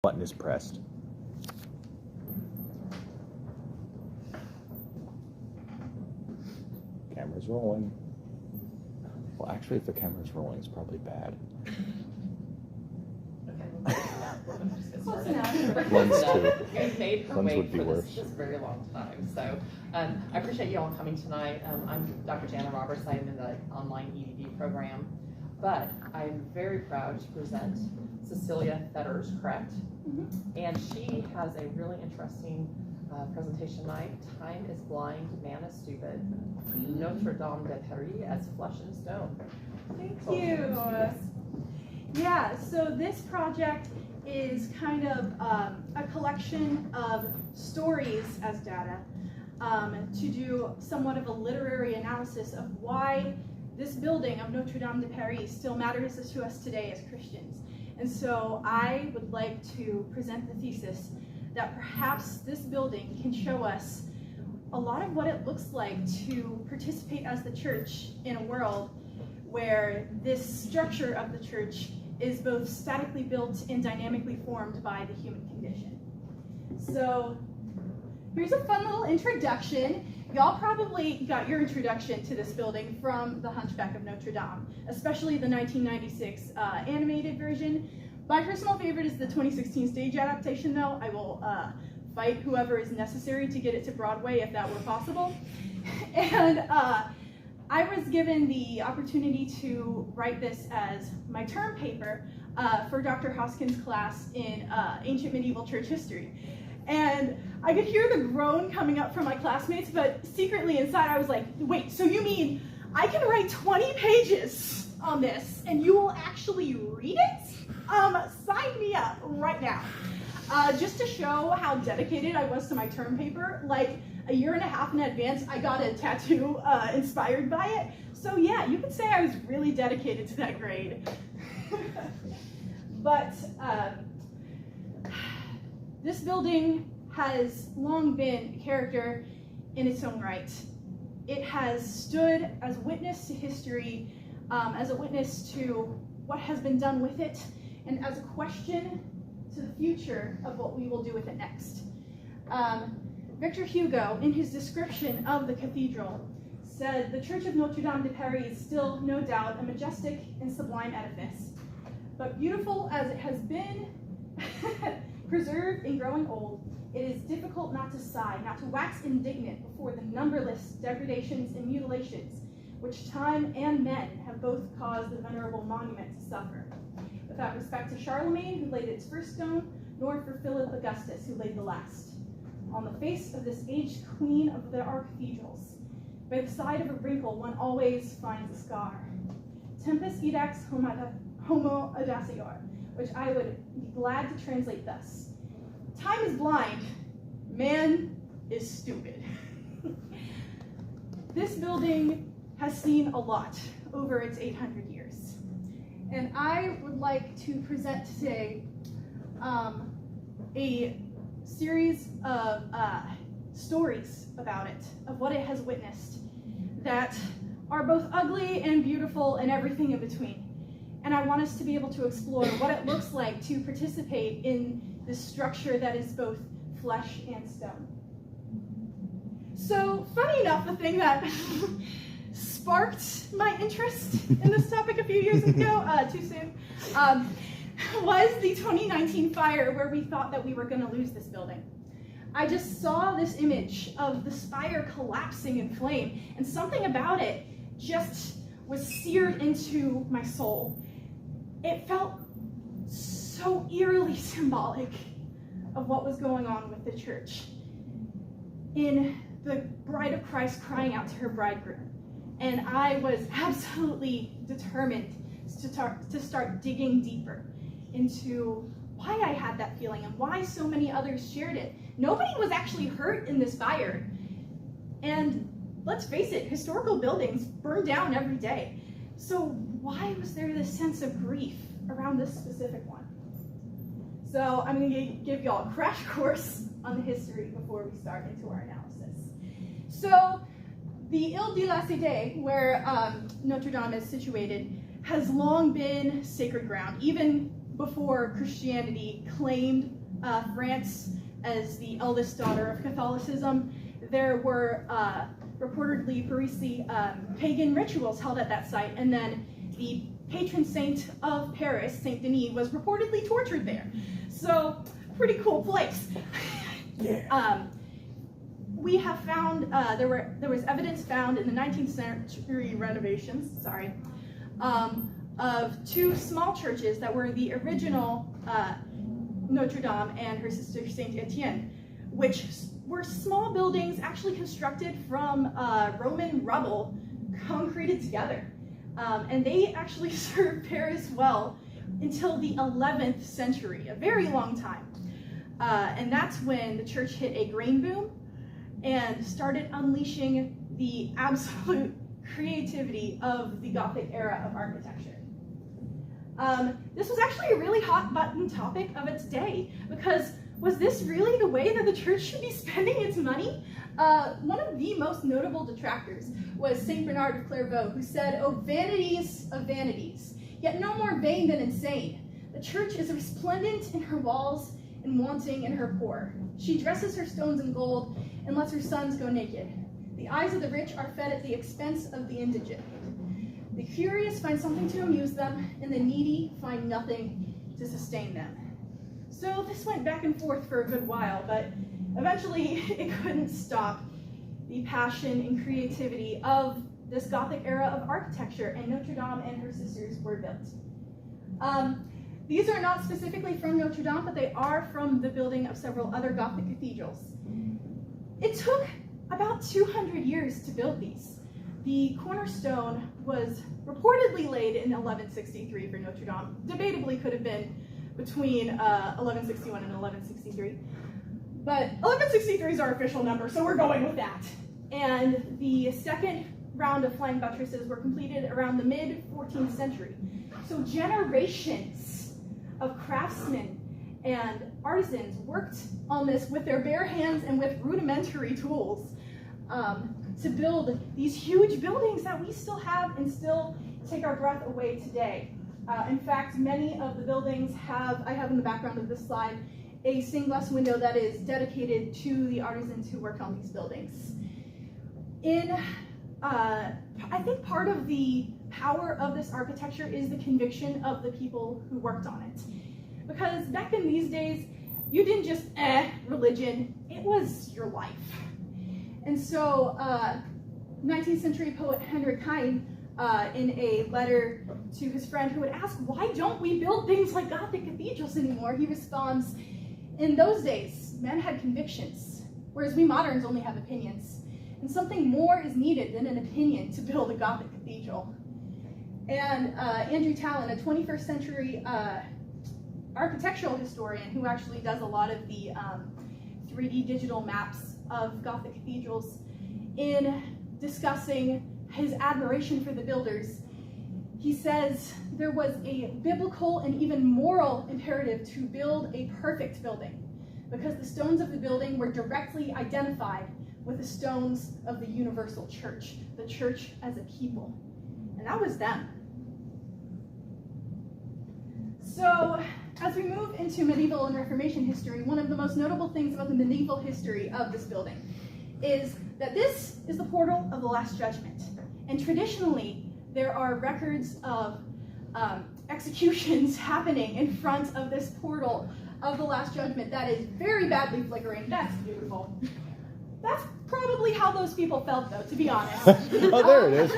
Button is pressed. Camera's rolling. Well, actually, if the camera's rolling, it's probably bad. Close enough. Lens too. We've made her Lens wait would be for worse. this very long time. So I appreciate you all coming tonight. I'm Dr. Jana Roberts. I'm in the online EDD program. But I'm very proud to present Cecilia Fetters, correct? Mm-hmm. And she has a really interesting presentation tonight. Time is blind, man is stupid. Notre-Dame de Paris as flesh and stone. Thank you. Yeah, so this project is kind of a collection of stories as data to do somewhat of a literary analysis of why this building of Notre-Dame de Paris still matters to us today as Christians. And so I would like to present the thesis that perhaps this building can show us a lot of what it looks like to participate as the church in a world where this structure of the church is both statically built and dynamically formed by the human condition. So here's a fun little introduction. Y'all probably got your introduction to this building from The Hunchback of Notre Dame, especially the 1996 animated version. My personal favorite is the 2016 stage adaptation, though. I will fight whoever is necessary to get it to Broadway if that were possible. And I was given the opportunity to write this as my term paper for Dr. Hoskins' class in Ancient Medieval Church History. And I could hear the groan coming up from my classmates, but secretly inside I was like, wait, so you mean I can write 20 pages on this and you will actually read it? Sign me up right now. Just to show how dedicated I was to my term paper, like a year and a half in advance, I got a tattoo inspired by it. So yeah, you could say I was really dedicated to that grade. But this building has long been a character in its own right. It has stood as a witness to history, as a witness to what has been done with it, and as a question to the future of what we will do with it next. Victor Hugo, in his description of the cathedral, said, "The Church of Notre-Dame de Paris is still, no doubt, a majestic and sublime edifice. But beautiful as it has been preserved and growing old, it is difficult not to sigh, not to wax indignant before the numberless degradations and mutilations which time and men have both caused the venerable monument to suffer. Without respect to Charlemagne, who laid its first stone, nor for Philip Augustus, who laid the last. On the face of this aged queen of our cathedrals, by the side of a wrinkle, one always finds a scar. Tempus edax homo audacior, which I would be glad to translate thus. Time is blind, man is stupid." This building has seen a lot over its 800 years. And I would like to present today a series of stories about it, of what it has witnessed, that are both ugly and beautiful and everything in between. And I want us to be able to explore what it looks like to participate in this structure that is both flesh and stone. So, funny enough, the thing that sparked my interest in this topic a few years ago, too soon, was the 2019 fire where we thought that we were going to lose this building. I just saw this image of the spire collapsing in flame, and something about it just was seared into my soul. It felt so eerily symbolic of what was going on with the church, in the bride of Christ crying out to her bridegroom. And I was absolutely determined to start digging deeper into why I had that feeling and why so many others shared it. Nobody was actually hurt in this fire. And let's face it, historical buildings burn down every day. So why was there this sense of grief around this specific one? So I'm going to give y'all a crash course on the history before we start into our analysis. So the Ile de la Cité, where Notre-Dame is situated, has long been sacred ground, even before Christianity claimed France as the eldest daughter of Catholicism, there were reportedly pagan rituals held at that site, and then the patron saint of Paris, Saint Denis, was reportedly tortured there. So, pretty cool place. Yeah. We have found, there was evidence found in the 19th century renovations, of two small churches that were the original Notre-Dame and her sister Saint Etienne, which were small buildings actually constructed from Roman rubble, concreted together. And they actually served Paris well until the 11th century, a very long time. And that's when the church hit a grain boom and started unleashing the absolute creativity of the Gothic era of architecture. This was actually a really hot button topic of its day, because was this really the way that the church should be spending its money? One of the most notable detractors was Saint Bernard of Clairvaux, who said, "Oh, vanities of vanities, yet no more vain than insane. The church is resplendent in her walls and wanting in her poor. She dresses her stones in gold and lets her sons go naked. The eyes of the rich are fed at the expense of the indigent. The curious find something to amuse them, and the needy find nothing to sustain them." So this went back and forth for a good while, but eventually it couldn't stop the passion and creativity of this Gothic era of architecture, and Notre-Dame and her sisters were built. These are not specifically from Notre-Dame, but they are from the building of several other Gothic cathedrals. It took about 200 years to build these. The cornerstone was reportedly laid in 1163 for Notre-Dame. Debatably could have been between 1161 and 1163. But 1163 is our official number, so we're going with that. And the second round of flying buttresses were completed around the mid-14th century. So generations of craftsmen and artisans worked on this with their bare hands and with rudimentary tools to build these huge buildings that we still have and still take our breath away today. In fact, many of the buildings I have in the background of this slide, a stained glass window that is dedicated to the artisans who worked on these buildings. I think part of the power of this architecture is the conviction of the people who worked on it. Because back in these days, you didn't just religion, it was your life. And so 19th century poet Hendrik Heine, in a letter to his friend who would ask, "Why don't we build things like Gothic cathedrals anymore?" he responds, "In those days, men had convictions, whereas we moderns only have opinions. And something more is needed than an opinion to build a Gothic cathedral." And Andrew Tallon, a 21st century architectural historian who actually does a lot of the 3D digital maps of Gothic cathedrals, in discussing his admiration for the builders, he says there was a biblical and even moral imperative to build a perfect building, because the stones of the building were directly identified with the stones of the universal church, the church as a people. And that was them. So, as we move into medieval and Reformation history, one of the most notable things about the medieval history of this building is that this is the portal of the Last Judgment. And traditionally, there are records of executions happening in front of this portal of the Last Judgment that is very badly flickering. That's beautiful. That's probably how those people felt, though, to be honest. Oh, there it is.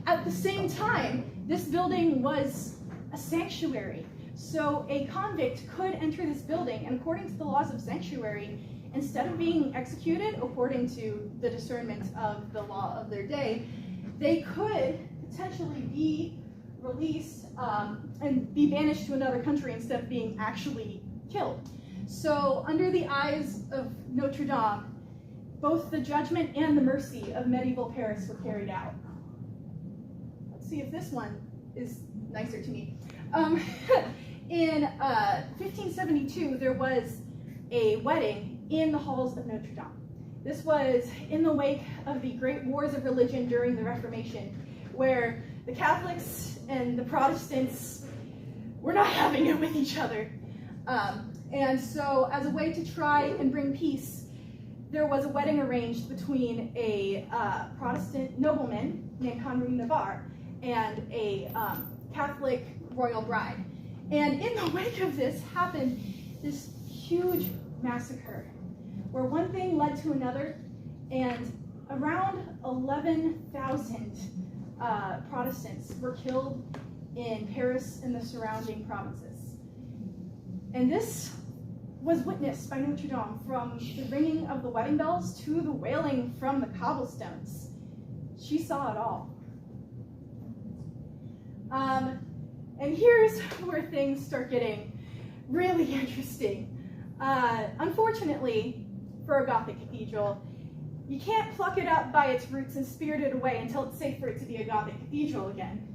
At the same time, this building was a sanctuary. So a convict could enter this building, and according to the laws of sanctuary, instead of being executed according to the discernment of the law of their day, they could potentially be released and be banished to another country instead of being actually killed. So under the eyes of Notre-Dame, both the judgment and the mercy of medieval Paris were carried out. Let's see if this one is nicer to me. In 1572, there was a wedding in the halls of Notre-Dame. This was in the wake of the great wars of religion during the Reformation, where the Catholics and the Protestants we're not having it with each other. And so as a way to try and bring peace, there was a wedding arranged between a Protestant nobleman named Henri Navarre and a Catholic royal bride. And in the wake of this happened this huge massacre where one thing led to another, and around 11,000 Protestants were killed in Paris and the surrounding provinces. And this was witnessed by Notre-Dame, from the ringing of the wedding bells to the wailing from the cobblestones. She saw it all. And here's where things start getting really interesting. Unfortunately, for a Gothic cathedral, you can't pluck it up by its roots and spirit it away until it's safe for it to be a Gothic cathedral again.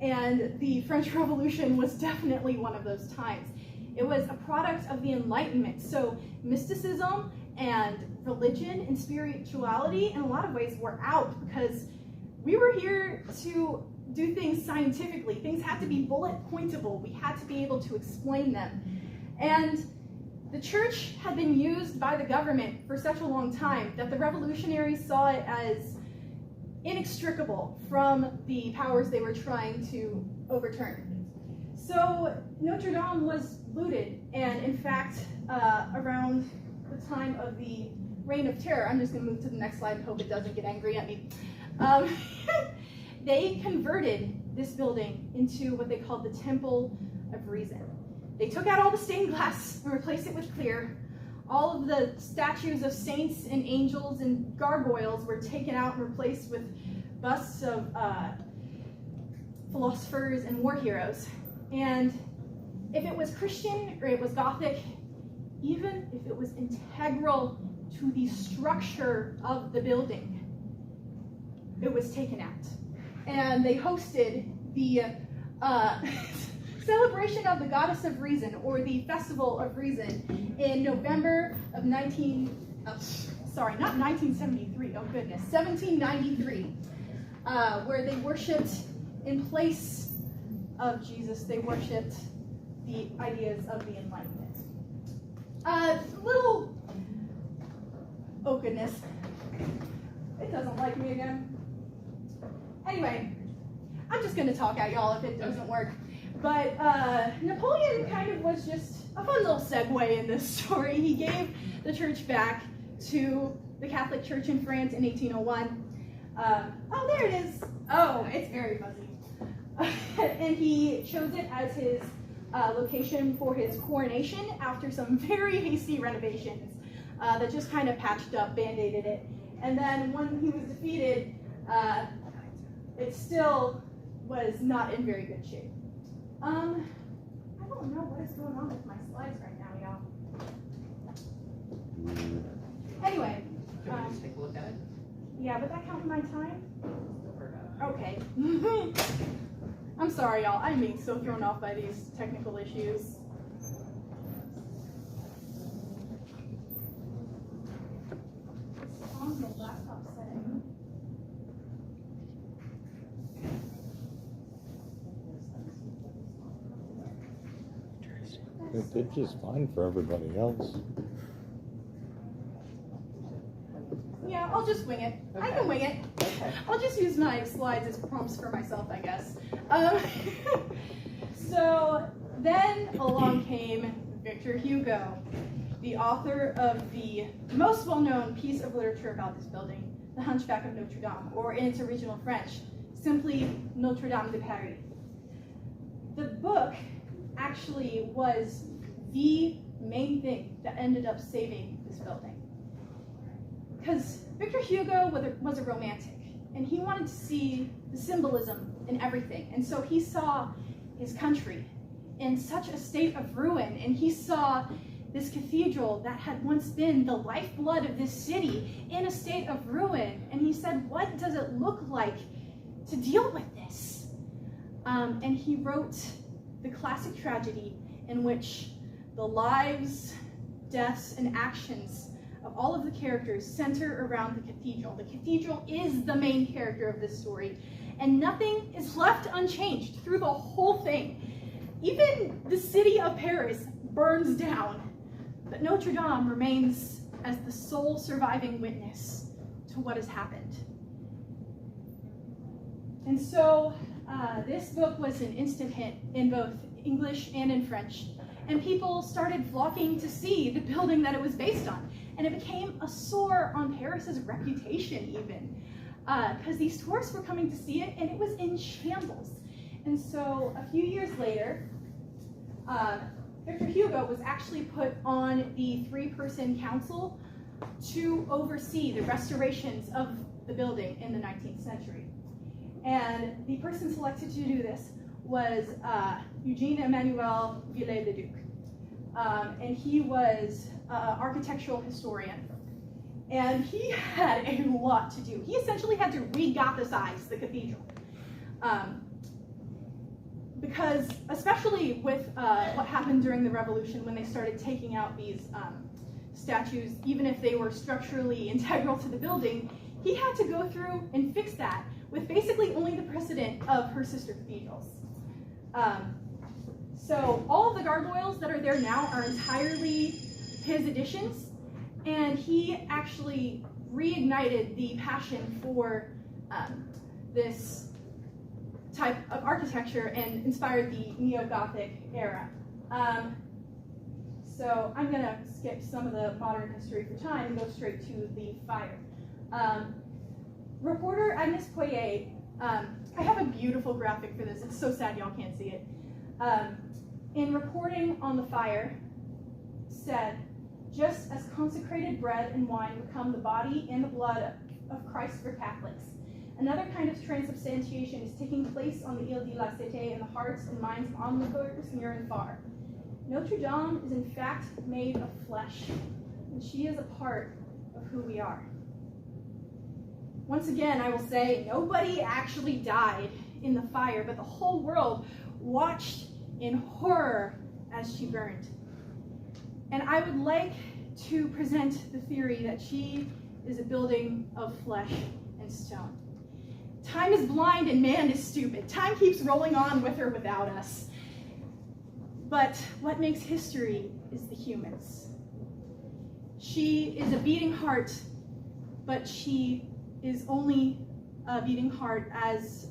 And the French Revolution was definitely one of those times. It was a product of the Enlightenment, so mysticism and religion and spirituality in a lot of ways were out because we were here to do things scientifically. Things had to be bullet pointable. We had to be able to explain them. And the church had been used by the government for such a long time that the revolutionaries saw it as inextricable from the powers they were trying to overturn. So Notre-Dame was looted, and in fact, around the time of the Reign of Terror, I'm just going to move to the next slide and hope it doesn't get angry at me. They converted this building into what they called the Temple of Reason. They took out all the stained glass and replaced it with clear. All of the statues of saints and angels and gargoyles were taken out and replaced with busts of philosophers and war heroes. And if it was Christian or it was Gothic, even if it was integral to the structure of the building, it was taken out. And they hosted the celebration of the Goddess of Reason, or the Festival of Reason, in November of 1793, where they worshipped, in place of Jesus, they worshipped the ideas of the Enlightenment. Oh goodness, it doesn't like me again. Anyway, I'm just gonna talk at y'all if it doesn't work. But Napoleon kind of was just a fun little segue in this story. He gave the church back to the Catholic Church in France in 1801. Oh, there it is. Oh, it's very fuzzy. And he chose it as his location for his coronation after some very hasty renovations that just kind of patched up, band-aided it. And then when he was defeated, it still was not in very good shape. I don't know what is going on with my slides right now, y'all. Anyway. Can we just take a look at it? Yeah, but that count my time? Okay. I'm sorry, y'all. I'm being so thrown off by these technical issues. On the laptop setting. It did just fine for everybody else. Yeah, I'll just wing it. Okay. I can wing it. Okay. I'll just use my slides as prompts for myself, I guess. So then along came Victor Hugo, the author of the most well-known piece of literature about this building, The Hunchback of Notre-Dame, or in its original French, simply Notre-Dame de Paris. The book actually was the main thing that ended up saving this building. Because Victor Hugo was a romantic, and he wanted to see the symbolism in everything. And so he saw his country in such a state of ruin, and he saw this cathedral that had once been the lifeblood of this city in a state of ruin. And he said, what does it look like to deal with this? And he wrote the classic tragedy in which the lives, deaths, and actions of all of the characters center around the cathedral. The cathedral is the main character of this story, and nothing is left unchanged through the whole thing. even the city of Paris burns down, but Notre-Dame remains as the sole surviving witness to what has happened. And so this book was an instant hit in both English and in French, and people started flocking to see the building that it was based on. And it became a sore on Paris's reputation even, because these tourists were coming to see it, and it was in shambles. And so a few years later, Victor Hugo was actually put on the 3-person council to oversee the restorations of the building in the 19th century. And the person selected to do this was Eugène Emmanuel Viollet-le-Duc. And he was an architectural historian. And he had a lot to do. He essentially had to re-Gothicize the cathedral. Because especially with what happened during the Revolution, when they started taking out these statues, even if they were structurally integral to the building, he had to go through and fix that with basically only the precedent of her sister cathedrals. So all of the gargoyles that are there now are entirely his additions, and he actually reignited the passion for this type of architecture and inspired the Neo-Gothic era. So I'm going to skip some of the modern history for time and go straight to the fire. Reporter Agnes Poyet, I have a beautiful graphic for this. It's so sad y'all can't see it. In reporting on the fire, said, just as consecrated bread and wine become the body and the blood of Christ for Catholics, another kind of transubstantiation is taking place on the Ile de la Cité in the hearts and minds of onlookers near and far. Notre-Dame is in fact made of flesh, and she is a part of who we are. Once again, I will say, nobody actually died in the fire, but the whole world watched in horror as she burned. And I would like to present the theory that she is a building of flesh and stone. Time is blind and man is stupid. Time keeps rolling on with or without us. But what makes history is the humans. She is a beating heart, but she is only a beating heart as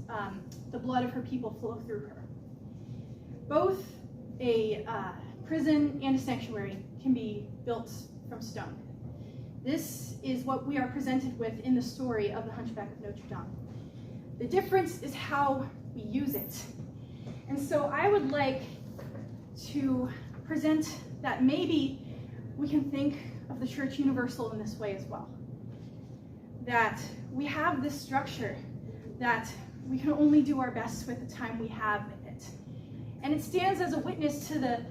the blood of her people flow through her. Both a prison and a sanctuary can be built from stone. This is what we are presented with in the story of the Hunchback of Notre-Dame. The difference is how we use it. And so I would like to present that maybe we can think of the Church Universal in this way as well. That we have this structure that we can only do our best with the time we have with it. And it stands as a witness to the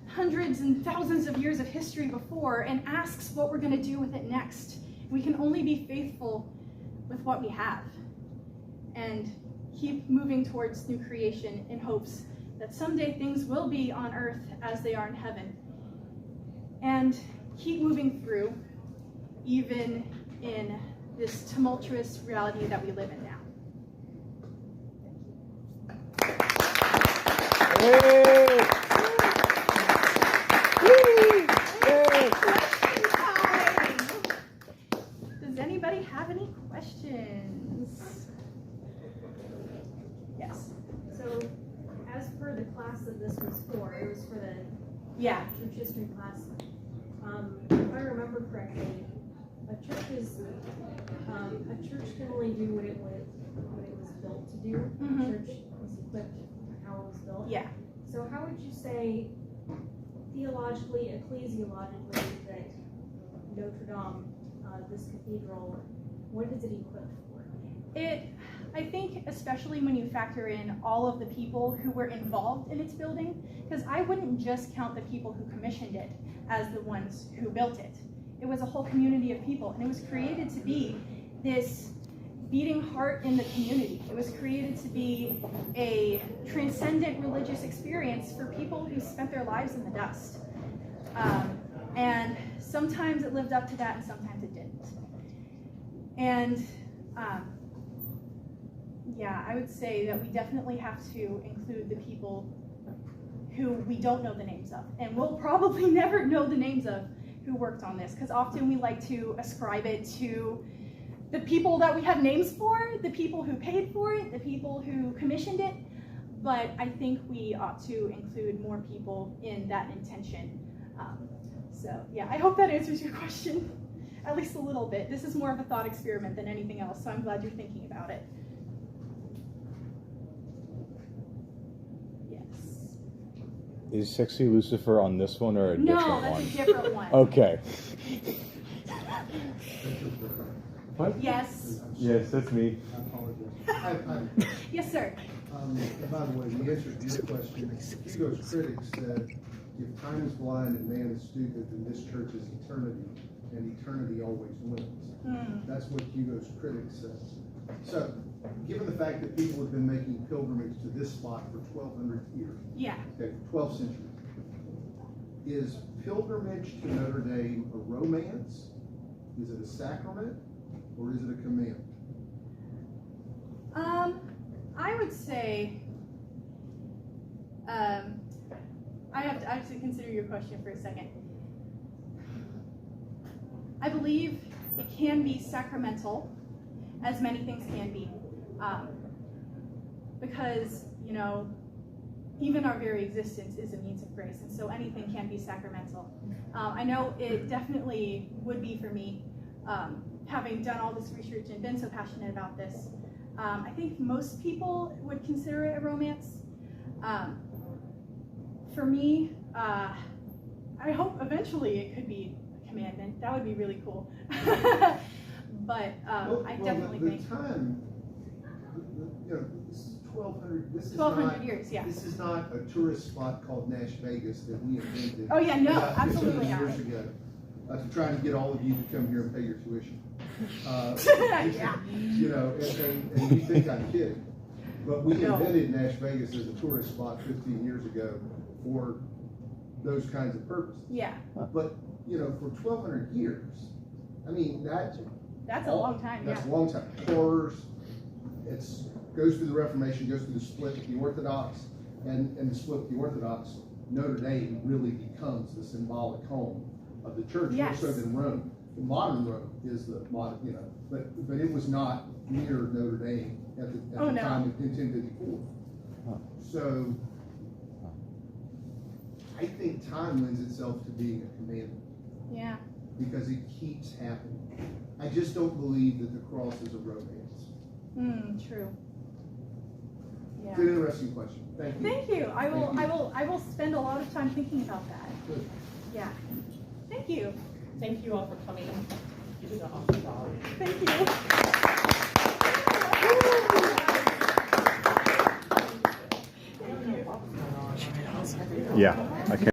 hundreds and thousands of years of history before and asks what we're going to do with it next. We can only be faithful with what we have and keep moving towards new creation in hopes that someday things will be on earth as they are in heaven. And keep moving through, even in this tumultuous reality that we live in now. Yay! Does anybody have any questions? Yes. So, as per the class that this was for, it was for the church history class. If I remember correctly, a church can only do what it was built to do. Mm-hmm. A church is equipped for how it was built. Yeah. So how would you say, theologically, ecclesiologically, that Notre-Dame, this cathedral, what is it equipped for? I think especially when you factor in all of the people who were involved in its building, because I wouldn't just count the people who commissioned it as the ones who built it. It was a whole community of people, and it was created to be this beating heart in the community. It was created to be a transcendent religious experience for people who spent their lives in the dust. And sometimes it lived up to that, and sometimes it didn't. And yeah, I would say that we definitely have to include the people who we don't know the names of. And we'll probably never know the names of who worked on this, because often we like to ascribe it to the people that we have names for, the people who paid for it, the people who commissioned it. But I think we ought to include more people in that intention. So yeah, I hope that answers your question, at least a little bit. This is more of a thought experiment than anything else, so I'm glad you're thinking about it. Yes. Is Sexy Lucifer on this one or a different one? No, that's a different one. Okay. What? Yes. Yes, that's me. I apologize. Yes, sir. By the way, the answer to your question, Hugo's critics said, if time is blind and man is stupid, then this church is eternity, and eternity always wins. That's what Hugo's critics said. So, given the fact that people have been making pilgrimage to this spot for 1,200 years, Yeah. okay, 12 centuries, is pilgrimage to Notre-Dame a romance? Is it a sacrament? Or is it a command? I would say, I have to consider your question for a second. I believe it can be sacramental, as many things can be, because, you know, even our very existence is a means of grace, and so anything can be sacramental. I know it definitely would be for me, having done all this research and been so passionate about this. I think most people would consider it a romance. For me, I hope eventually it could be a commandment. That would be really cool. But I definitely think the time, you know, this is 1,200. This is 1,200 not, years, yeah. This is not a tourist spot called Nash Vegas that we invented. Oh yeah, no, about 15 absolutely not. years ago, to try to get all of you to come here and pay your tuition. Yeah. You know, and you think I'm kidding, but we No. invented Nash Vegas as a tourist spot 15 years ago for those kinds of purposes. Yeah, But you know, for 1,200 years, I mean that's a long time. That's Yeah. a long time. Horrors. It's goes through the Reformation, goes through the split with the Orthodox, and the split with the Orthodox. Notre-Dame really becomes the symbolic home of the church, Yes. more so than Rome. The modern Rome is the modern, you know, but it was not near Notre-Dame at the Oh, no. time of 1054. So I think time lends itself to being a commandment Yeah. because it keeps happening. I just don't believe that the cross is a romance. True. Yeah. It's an interesting question. Thank you. Thank you. I will. Thank you. I will spend a lot of time thinking about that. Good. Yeah. Thank you. Thank you all for coming. You did an awesome job. Thank you. Yeah. I can